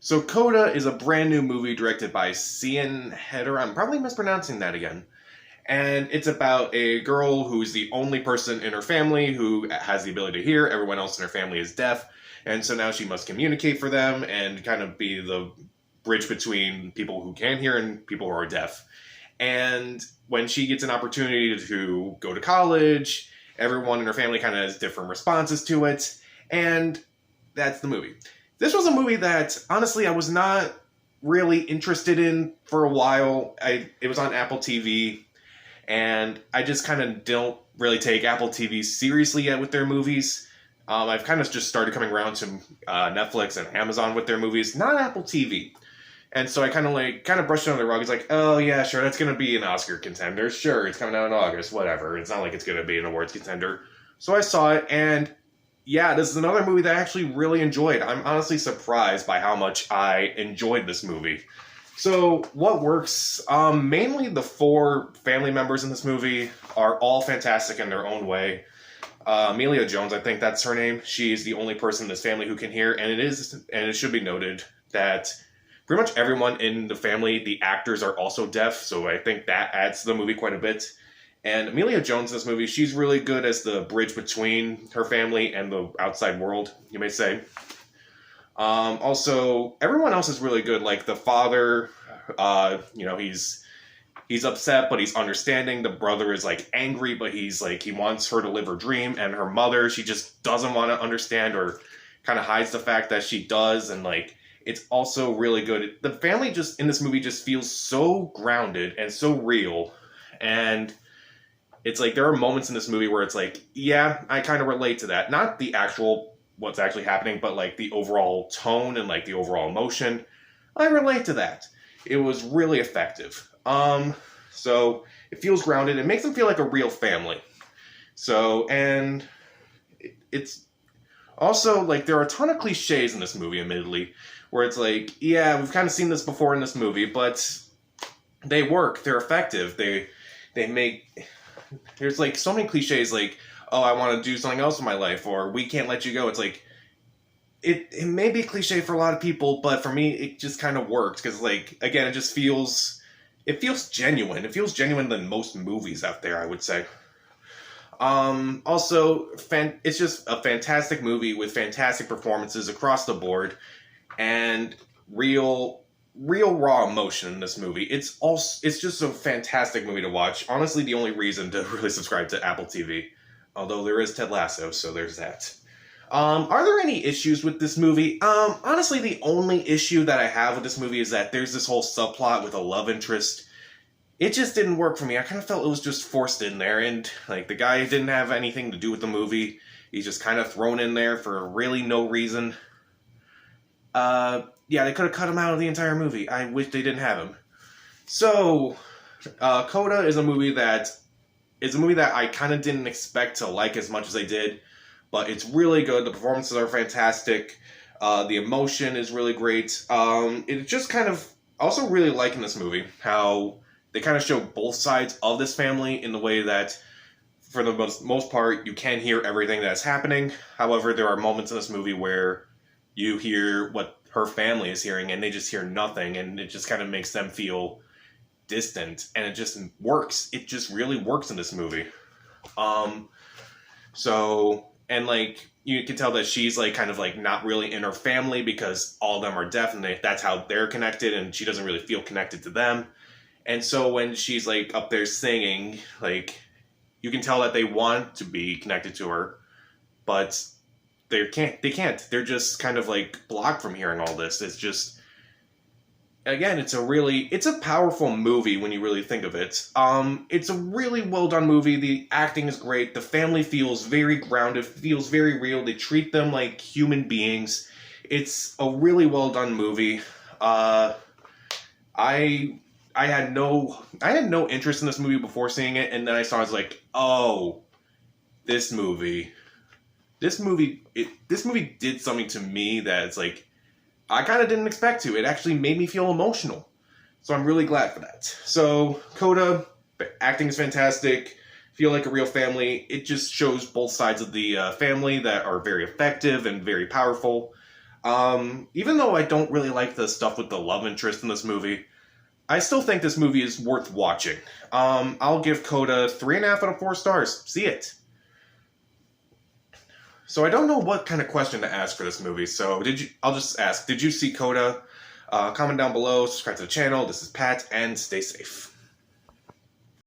So CODA is a brand new movie directed by Cian Heder. I'm probably mispronouncing that again. And it's about a girl who's the only person in her family who has the ability to hear. Everyone else in her family is deaf. And so now she must communicate for them and kind of be the bridge between people who can hear and people who are deaf. And when she gets an opportunity to go to college, everyone in her family kind of has different responses to it. And that's the movie. This was a movie that, honestly, I was not really interested in for a while. It was on Apple TV, and I just kind of don't really take Apple TV seriously yet with their movies. I've kind of just started coming around to Netflix and Amazon with their movies, not Apple TV. And so I kind of brushed it under the rug. It's like, oh yeah, sure, that's going to be an Oscar contender. Sure, it's coming out in August, whatever. It's not like it's going to be an awards contender. So I saw it, and yeah, this is another movie that I actually really enjoyed. I'm honestly surprised by how much I enjoyed this movie. So, what works? Mainly the four family members in this movie are all fantastic in their own way. Amelia Jones, I think that's her name. She's the only person in this family who can hear, and it should be noted that pretty much everyone in the family, the actors are also deaf, so I think that adds to the movie quite a bit. And Amelia Jones in this movie, she's really good as the bridge between her family and the outside world, you may say. Also, everyone else is really good. Like the father, he's upset, but he's understanding. The brother is like angry, but he's like, he wants her to live her dream. And her mother, she just doesn't want to understand or kind of hides the fact that she does. And like, it's also really good. The family just in this movie just feels so grounded and so real. And it's like there are moments in this movie where it's like, yeah, I kind of relate to that. Not the actual, what's actually happening, but like the overall tone and like the overall emotion. I relate to that. It was really effective. So it feels grounded. It makes them feel like a real family. So, and it's also like there are a ton of cliches in this movie, admittedly, where it's like, yeah, we've kind of seen this before in this movie, but they work. They're effective. They make... There's like so many cliches like, oh, I want to do something else in my life, or we can't let you go. It's like, it may be cliche for a lot of people, but for me, it just kind of works. Because like, again, it feels genuine. It feels genuine than most movies out there, I would say. Also, it's just a fantastic movie with fantastic performances across the board, and real raw emotion in this movie. It's just a fantastic movie to watch. Honestly, the only reason to really subscribe to Apple TV. Although there is Ted Lasso, so there's that. Are there any issues with this movie? Honestly, the only issue that I have with this movie is that there's this whole subplot with a love interest. It just didn't work for me. I kind of felt it was just forced in there, and like the guy didn't have anything to do with the movie. He's just kind of thrown in there for really no reason. Yeah, they could have cut him out of the entire movie. I wish they didn't have him. So, CODA is a movie that I kind of didn't expect to like as much as I did, but it's really good. The performances are fantastic. The emotion is really great. It's just kind of also really liking this movie how they kind of show both sides of this family in the way that, for the most part, you can hear everything that's happening. However, there are moments in this movie where you hear what her family is hearing, and they just hear nothing, and it just kind of makes them feel distant, and it just works. It just really works in this movie. So, and like, you can tell that she's like kind of like not really in her family because all of them are deaf, and that's how they're connected, and she doesn't really feel connected to them. And so when she's like up there singing, like, you can tell that they want to be connected to her, but they can't. They're just kind of like blocked from hearing all this. It's just, again, it's a powerful movie when you really think of it. It's a really well done movie. The acting is great. The family feels very grounded, feels very real. They treat them like human beings. It's a really well done movie. I had no interest in this movie before seeing it, and then I saw it, I was like, oh, this movie did something to me that it's like, I kind of didn't expect to. It actually made me feel emotional. So I'm really glad for that. So, CODA, acting is fantastic. Feel like a real family. It just shows both sides of the family that are very effective and very powerful. Even though I don't really like the stuff with the love interest in this movie, I still think this movie is worth watching. I'll give CODA 3.5 out of 4 stars. See it. So I don't know what kind of question to ask for this movie, so I'll just ask, did you see CODA? Comment down below, subscribe to the channel. This is Pat, and stay safe.